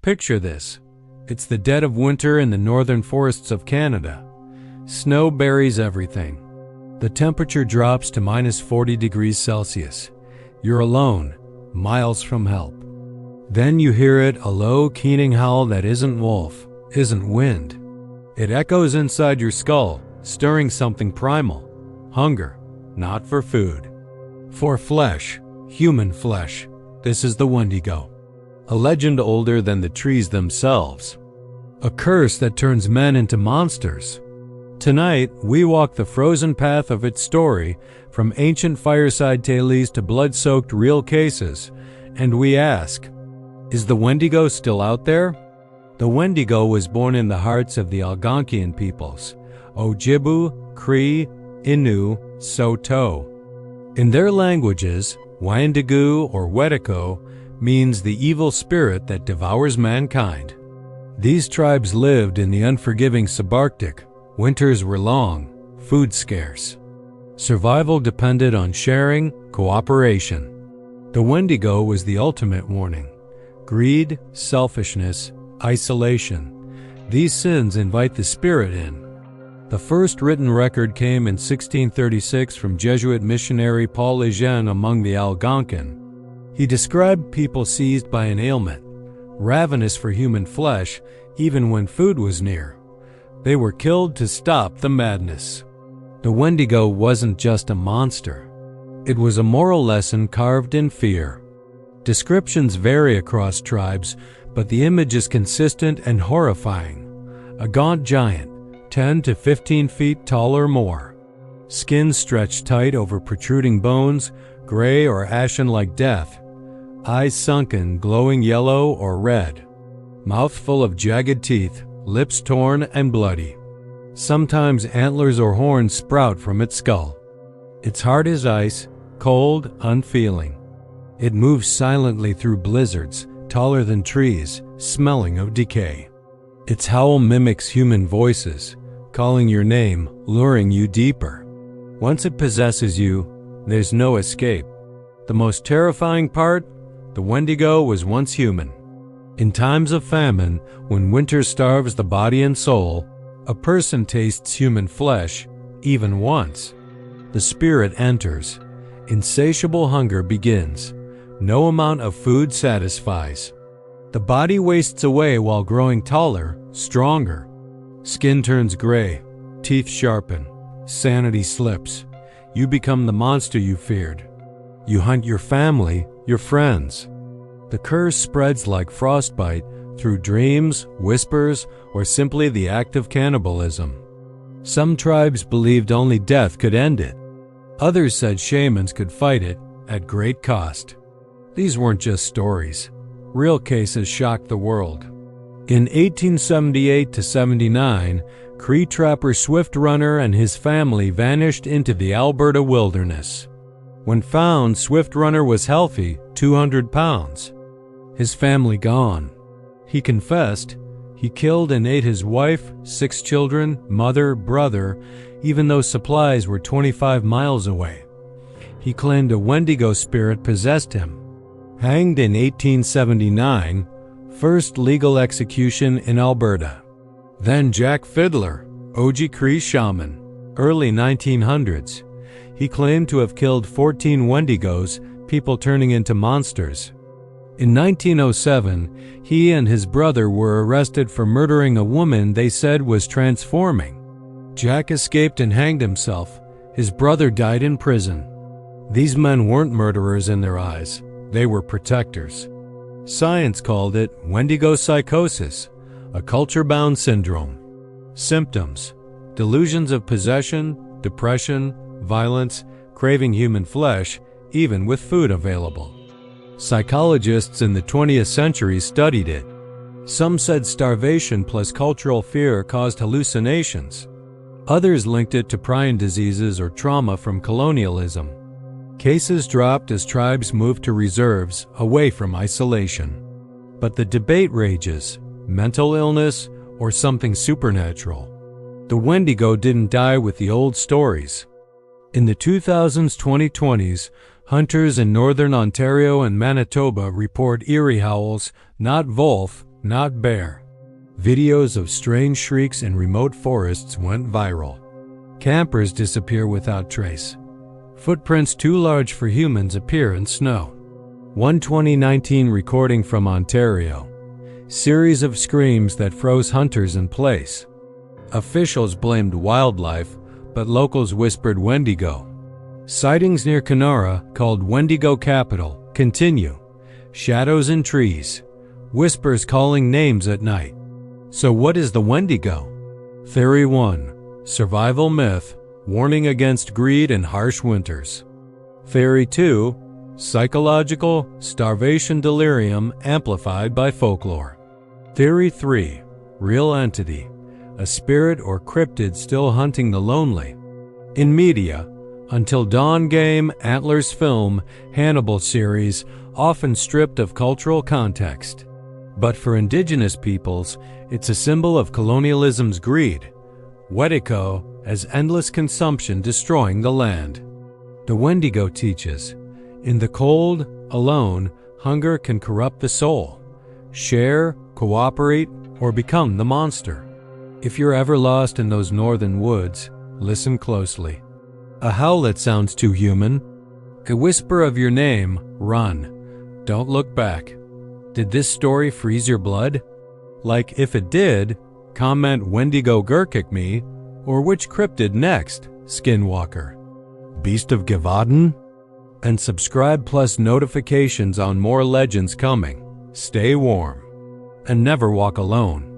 Picture this. It's the dead of winter in the northern forests of Canada. Snow buries everything. The temperature drops to -40 degrees Celsius. You're alone, miles from help. Then you hear it, a low, keening howl that isn't wolf, isn't wind. It echoes inside your skull, stirring something primal. Hunger, not for food. For flesh, human flesh. This is the Wendigo. A legend older than the trees themselves. A curse that turns men into monsters. Tonight, we walk the frozen path of its story, from ancient fireside tales to blood-soaked real cases, and we ask, is the Wendigo still out there? The Wendigo was born in the hearts of the Algonquin peoples, Ojibwe, Cree, Innu, Saulteaux. In their languages, Wendigo or Wendigo means the evil spirit that devours mankind. These tribes lived in the unforgiving subarctic. Winters were long, food scarce. Survival depended on sharing, cooperation. The Wendigo was the ultimate warning. Greed, selfishness, isolation. These sins invite the spirit in. The first written record came in 1636 from Jesuit missionary Paul Lejeune among the Algonquin. He described people seized by an ailment, ravenous for human flesh, even when food was near. They were killed to stop the madness. The Wendigo wasn't just a monster. It was a moral lesson carved in fear. Descriptions vary across tribes, but the image is consistent and horrifying. A gaunt giant, 10 to 15 feet tall or more. Skin stretched tight over protruding bones, gray or ashen like death. Eyes sunken, glowing yellow or red. Mouth full of jagged teeth, lips torn and bloody. Sometimes antlers or horns sprout from its skull. Its heart is ice, cold, unfeeling. It moves silently through blizzards, taller than trees, smelling of decay. Its howl mimics human voices, calling your name, luring you deeper. Once it possesses you, there's no escape. The most terrifying part? The Wendigo was once human. In times of famine, when winter starves the body and soul, a person tastes human flesh, even once. The spirit enters. Insatiable hunger begins. No amount of food satisfies. The body wastes away while growing taller, stronger. Skin turns gray, teeth sharpen, sanity slips. You become the monster you feared. You hunt your family, your friends. The curse spreads like frostbite through dreams, whispers, or simply the act of cannibalism. Some tribes believed only death could end it. Others said shamans could fight it at great cost. These weren't just stories. Real cases shocked the world. In 1878 to 79, Cree trapper Swift Runner and his family vanished into the Alberta wilderness. When found, Swift Runner was healthy, 200 pounds. His family gone. He confessed. He killed and ate his wife, 6 children, mother, brother, even though supplies were 25 miles away. He claimed a Wendigo spirit possessed him. Hanged in 1879, first legal execution in Alberta. Then Jack Fiddler, Oji Cree shaman, early 1900s. He claimed to have killed 14 Wendigos, people turning into monsters. In 1907, he and his brother were arrested for murdering a woman they said was transforming. Jack escaped and hanged himself. His brother died in prison. These men weren't murderers in their eyes. They were protectors. Science called it Wendigo psychosis, a culture-bound syndrome. Symptoms: delusions of possession, depression, violence, craving human flesh, even with food available. Psychologists in the 20th century studied it. Some said starvation plus cultural fear caused hallucinations. Others linked it to prion diseases or trauma from colonialism. Cases dropped as tribes moved to reserves, away from isolation. But the debate rages: mental illness or something supernatural. The Wendigo didn't die with the old stories. In the 2020s, hunters in northern Ontario and Manitoba report eerie howls, not wolf, not bear. Videos of strange shrieks in remote forests went viral. Campers disappear without trace. Footprints too large for humans appear in snow. One 2019 recording from Ontario. Series of screams that froze hunters in place. Officials blamed wildlife, but locals whispered Wendigo. Sightings near Kenora, called Wendigo Capital, continue. Shadows in trees. Whispers calling names at night. So what is the Wendigo? Theory 1. Survival myth, warning against greed and harsh winters. Theory 2. Psychological, starvation delirium amplified by folklore. Theory 3. Real entity, a spirit or cryptid still hunting the lonely. In media, Until Dawn game, Antlers film, Hannibal series, often stripped of cultural context. But for indigenous peoples, it's a symbol of colonialism's greed. Wendigo as endless consumption destroying the land. The Wendigo teaches, in the cold, alone, hunger can corrupt the soul. Share, cooperate, or become the monster. If you're ever lost in those northern woods, listen closely. A howl that sounds too human. A whisper of your name, run. Don't look back. Did this story freeze your blood? Like, if it did, comment Wendigo Gurkik me, or which cryptid next, Skinwalker? Beast of Gavaden? And subscribe plus notifications on more legends coming. Stay warm. And never walk alone.